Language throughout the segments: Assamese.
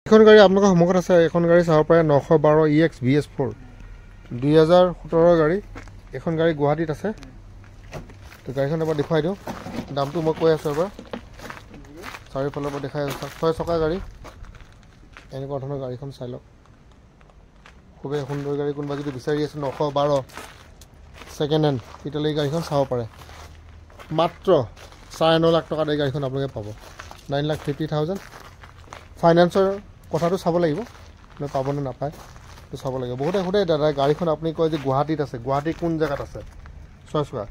এখন গাড়ী আপোনালোকৰ সন্মুখত আছে। এখন গাড়ী চাব পাৰে 912 EX BS4 2017 গাড়ী। এখন গাড়ী গুৱাহাটীত আছে। তো গাড়ীখন এবাৰ দেখুৱাই দিওঁ। দামটো মই কৈ আছোঁ এবাৰ। চাৰিওফালৰ পৰা দেখাই আছোঁ। 6 চকা গাড়ী। এনেকুৱা ধৰণৰ গাড়ীখন চাই লওক। খুবেই সুন্দৰ গাড়ী। কোনোবা যদি বিচাৰি আছে 912 ছেকেণ্ড হেণ্ড, তেতিয়াহ'লে এই গাড়ীখন চাব পাৰে। মাত্ৰ 9.5 লাখ টকাত এই গাড়ীখন আপোনালোকে পাব। 9,50,000। ফাইনেন্সৰ কথাটো চাব লাগিব, পাবনে নাপায় সেইটো চাব লাগিব। বহুতে সোধে দাদা গাড়ীখন আপুনি কয় যে গুৱাহাটীত আছে, গুৱাহাটী কোন জেগাত আছে? চোৱা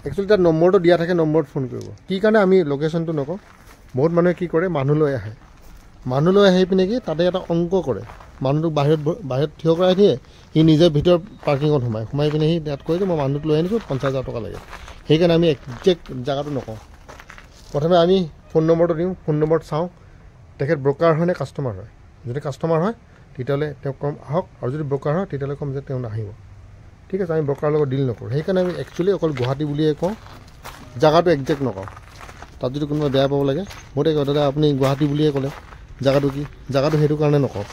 একচুৱেলি তাত নম্বৰটো দিয়া থাকে, নম্বৰত ফোন কৰিব। কি কাৰণে আমি লোকেশ্যনটো নকওঁ? বহুত মানুহে কি কৰে, মানুহ লৈ আহে। মানুহ লৈ আহি পিনে কি তাতে এটা অংক কৰে। মানুহটোক বাহিৰত থিয় কৰাই দিয়ে, সি নিজে ভিতৰত পাৰ্কিঙত সোমাই পিনে সি তাত কৈ দিয়ে মই মানুহটোক লৈ আনিছোঁ 50,000 টকা লাগে। সেইকাৰণে আমি একজেক্ট জেগাটো নকওঁ। প্ৰথমে আমি ফোন নম্বৰটো দিওঁ, ফোন নম্বৰত চাওঁ তেখেত ব্ৰকাৰ হয় নে কাষ্টমাৰ হয়। যদি কাষ্টমাৰ হয় তেতিয়াহ'লে তেওঁ কম আহক, আৰু যদি ব্ৰকাৰ হয় তেতিয়াহ'লে কম যে তেওঁ নাহিব। ঠিক আছে, আমি ব্ৰকাৰৰ লগত ডিল নকৰোঁ। সেইকাৰণে আমি একচুৱেলি অকল গুৱাহাটী বুলিয়ে কওঁ, জেগাটো একজেক্ট নকওঁ। তাত যদি কোনোবা বেয়া পাব লাগে, বহুতে কয় দাদা আপুনি গুৱাহাটী বুলিয়ে ক'লে, জেগাটো কি? জেগাটো সেইটো কাৰণে নকওঁ।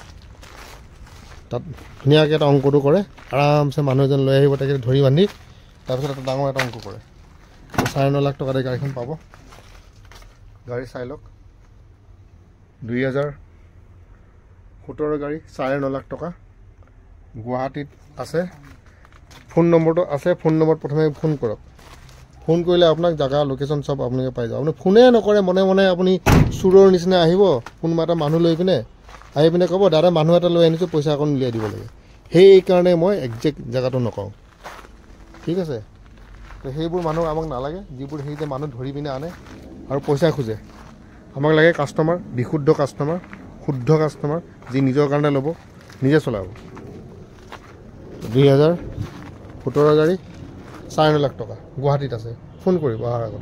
তাত ধুনীয়াকৈ এটা অংকটো কৰে, আৰামছে মানুহ এজন লৈ আহিব, তেখেতে ধৰি বান্ধি তাৰপিছত এটা ডাঙৰ এটা অংক কৰে। 9.5 লাখ টকাতে গাড়ীখন পাব। গাড়ী চাই লওক। 2017 গাড়ী, 9.5 লাখ টকা, গুৱাহাটীত আছে। ফোন নম্বৰটো আছে। ফোন নম্বৰত প্ৰথমে ফোন কৰক। ফোন কৰিলে আপোনাক জেগা লোকেশ্যন চব আপোনালোকে পাই যাব। আপুনি ফোনে নকৰে, মনে মনে আপুনি চোৰৰ নিচিনা আহিব। কোনোবা এটা মানুহ লৈ পিনে আহি পিনে ক'ব দাদা মানুহ এটা লৈ আনিছোঁ, পইচা অকণ উলিয়াই দিব লাগে। সেইকাৰণে মই একজেক্ট জেগাটো নকওঁ। ঠিক আছে, তো সেইবোৰ মানুহ আমাক নালাগে, যিবোৰ সেই যে মানুহ ধৰি পিনে আনে আৰু পইচা খোজে। আমাক লাগে কাষ্টমাৰ, বিশুদ্ধ কাষ্টমাৰ, শুদ্ধ কাষ্টমাৰ, যি নিজৰ কাৰণে ল'ব, নিজে চলাব। 2017 গাড়ী, 9.5 লাখ টকা, গুৱাহাটীত আছে। ফোন কৰিব অহাৰ আগত।